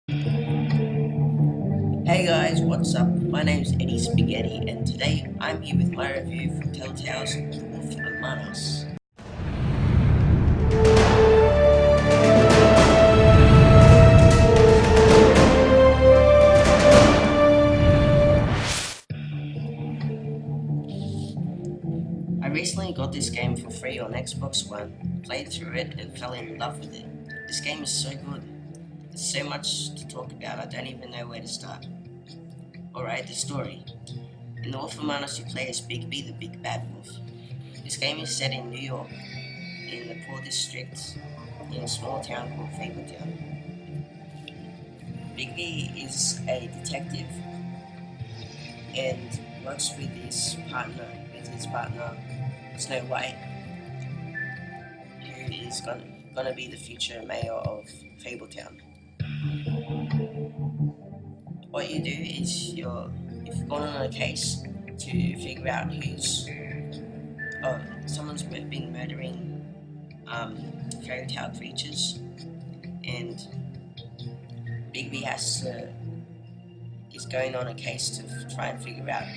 Hey guys, what's up? My name's Eddie Spaghetti, and today I'm here with my review for Telltale's The Wolf Among Us. I recently got this game for free on Xbox One, played through it, and fell in love with it. This game is so good. There's so much to talk about, I don't even know where to start. Alright, the story. In The Wolf Among Us, you play as Bigby the Big Bad Wolf. This game is set in New York, in the poor district, in a small town called Fabletown. Bigby is a detective and works with his partner Snow White, who is gonna be the future mayor of Fabletown. What you do is you've gone on a case to figure out someone's been murdering um, fairy tale creatures, and Bigby is going on a case to try and figure out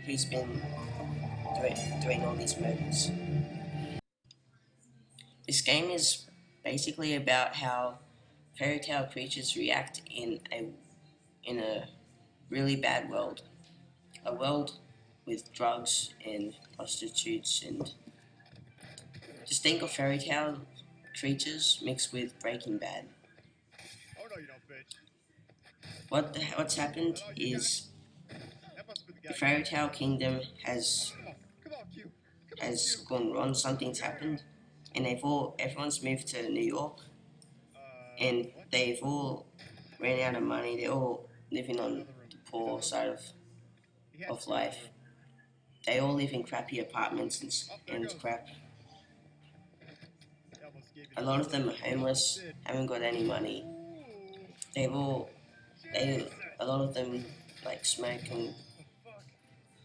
who's been doing all these murders. This game is basically about how fairy tale creatures react in a really bad world, a world with drugs and prostitutes, and just think of fairy tale creatures mixed with Breaking Bad. What's happened is the fairy tale kingdom has gone wrong. Something's happened, and everyone's moved to New York, and they've all ran out of money. They're all living on the poor side of life. They all live in crappy apartments and crap. A lot of them are homeless, haven't got any money. They've all they a lot of them like smoke and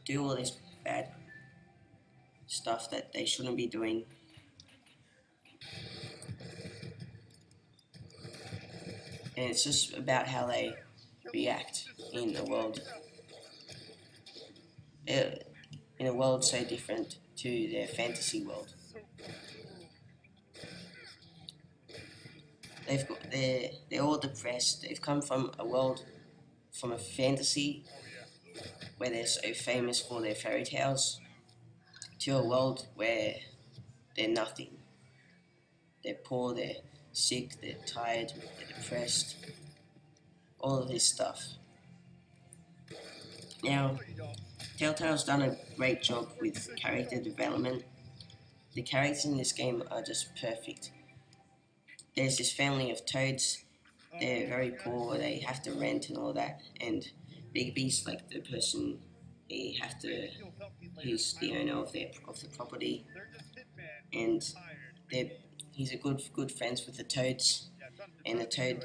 do all this bad stuff that they shouldn't be doing. And it's just about how they react in a uh, world so different to their fantasy world. They're all depressed. They've come from a fantasy where they're so famous for their fairy tales to a world where they're nothing. They're poor, they're sick, they're tired, they're depressed, all of this stuff. Now, Telltale's done a great job with character development. The characters in this game are just perfect. There's this family of toads. They're very poor. They have to rent and all that. And Bigby's like the person they have to. He's the owner of the property, and they're he's a good friends with the toads. And the toad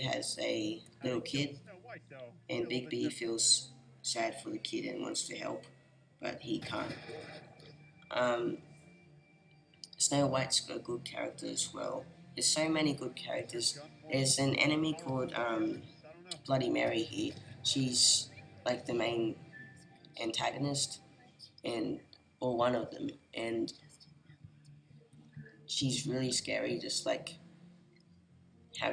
has a little kid, and Bigby feels sad for the kid and wants to help, but he can't. Um, Snow White's got a good character as well. There's so many good characters. There's an enemy called Bloody Mary here. She's like the main antagonist, and or one of them, and she's really scary. Just like how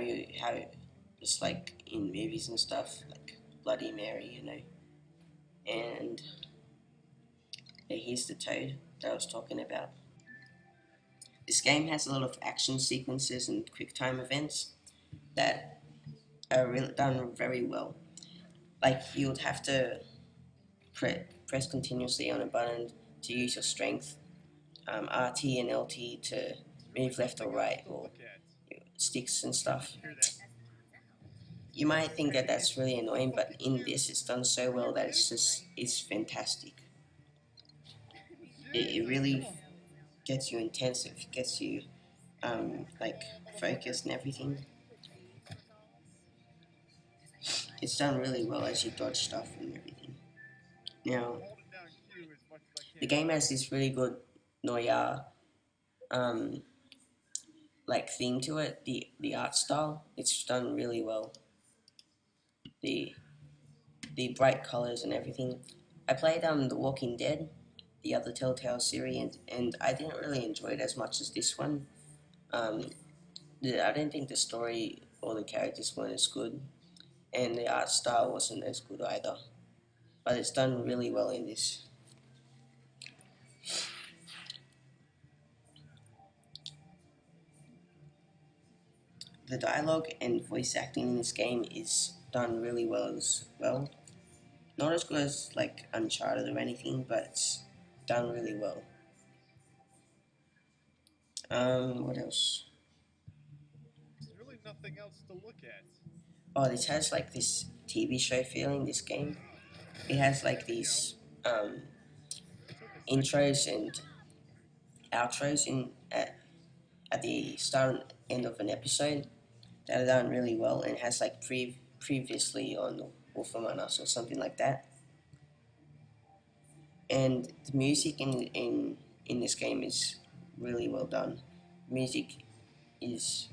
just like in movies and stuff, like Bloody Mary. And yeah, here's the toad that I was talking about. This game has a lot of action sequences and quick time events that are really done very well. Like you'd have to press continuously on a button to use your strength, RT and LT to move left or right, or sticks and stuff. You might think that that's really annoying, but in this it's done so well that it's fantastic. It really gets you intensive, gets you like focused and everything. It's done really well as you dodge stuff and everything. Now, the game has this really good noir um, like theme to it. The art style, it's done really well. The the bright colors and everything. I played The Walking Dead, the other Telltale series, and I didn't really enjoy it as much as this one. Um, I didn't think the story or the characters weren't as good, and the art style wasn't as good either. But it's done really well in this. The dialogue and voice acting in this game is done really well as well. Not as good as like Uncharted or anything, but it's done really well. What else? Oh, this has like this TV show feeling. This game. It has like these um, intros and outros at the start and end of an episode that are done really well, and has like previously on Wolf Among Us or something like that. And the music in this game is really well done. Music is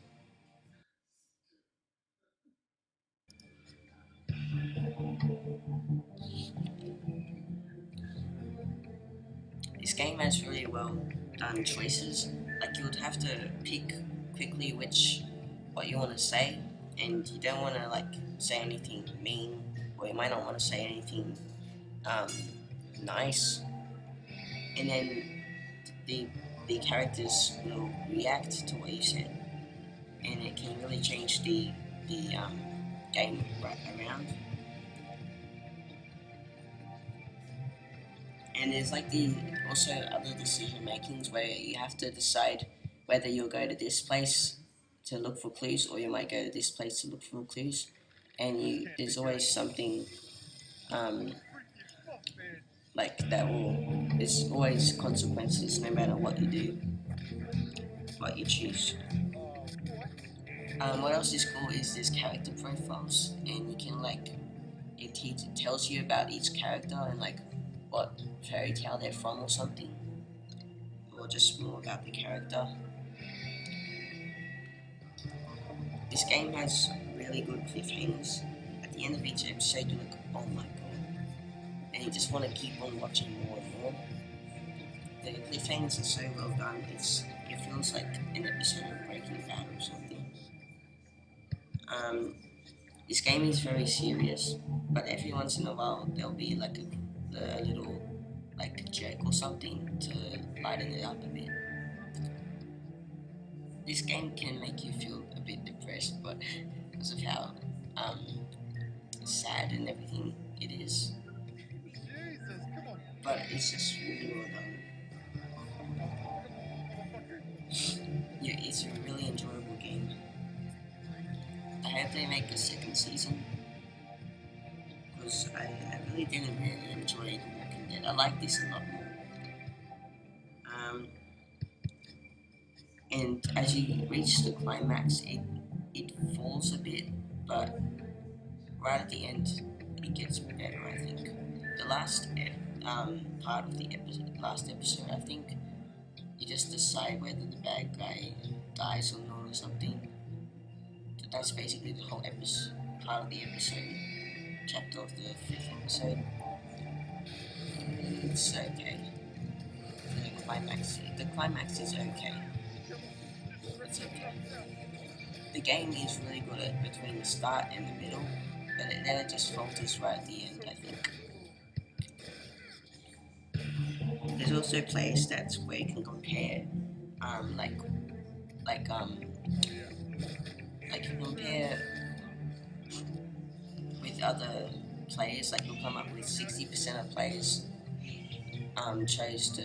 This game has really well done choices. Like you would have to pick quickly which what you want to say, and you don't want to like say anything mean, or you might not want to say anything um, nice, and then the the characters will react to what you said, and it can really change the game right around. And there's like the also other decision makings where you have to decide whether you'll go to this place to look for clues or you might go to this place to look for clues. And there's always something um, like that will. There's always consequences no matter what you do, what you choose. What else is cool is there's character profiles, and you can like it tells you about each character and like what fairy tale they're from or something, or just more about the character. This game has really good cliffhangers. At the end of each episode, you're like, oh my god. And you just want to keep on watching more and more. The cliffhangers are so well done, it feels like an episode of Breaking Bad or something. Um, this game is very serious, but every once in a while there'll be like a little like joke or something to lighten it up a bit. This game can make you feel a bit depressed, but because of how um, sad and everything it is, but it's just really well done. Yeah, it's a really enjoyable game. I hope they make a second season because I really didn't really enjoy The Walking Dead. I like this a lot more. Um, and as you reach the climax, it falls a bit, but right at the end, it gets better. I think the part of the last episode, I think you just decide whether the bad guy dies or not or something. So that's basically the whole episode, part of the episode, chapter of the fifth episode. It's okay. The climax is okay. It's okay. The game is really good at between the start and the middle, but then it just falters right at the end, I think. There's also player stats where you can compare, um, like, like, um, like you compare with other players. Like you'll come up with 60% of players chose to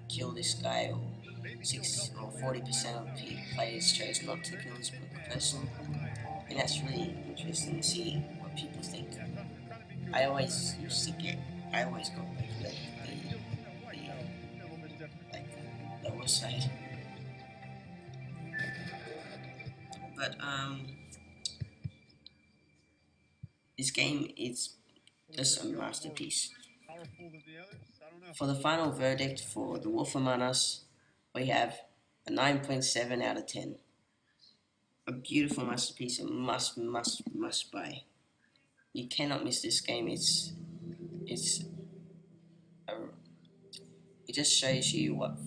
kill this guy, or 40% of players chose not to kill this person, and that's really interesting to see what people think. I always used to get, I always got like lower side, but this game is just a masterpiece. For the final verdict for The Wolf Among Us, we have a 9.7 out of 10. a beautiful masterpiece, a must buy. You cannot miss this game. It's a, it just shows you what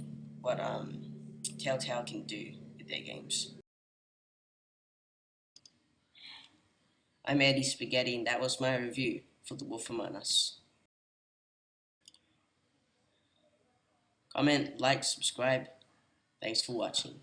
Telltale can do with their games. I'm Eddie Spaghetti, and that was my review for The Wolf Among Us. Comment, like, subscribe. Thanks for watching.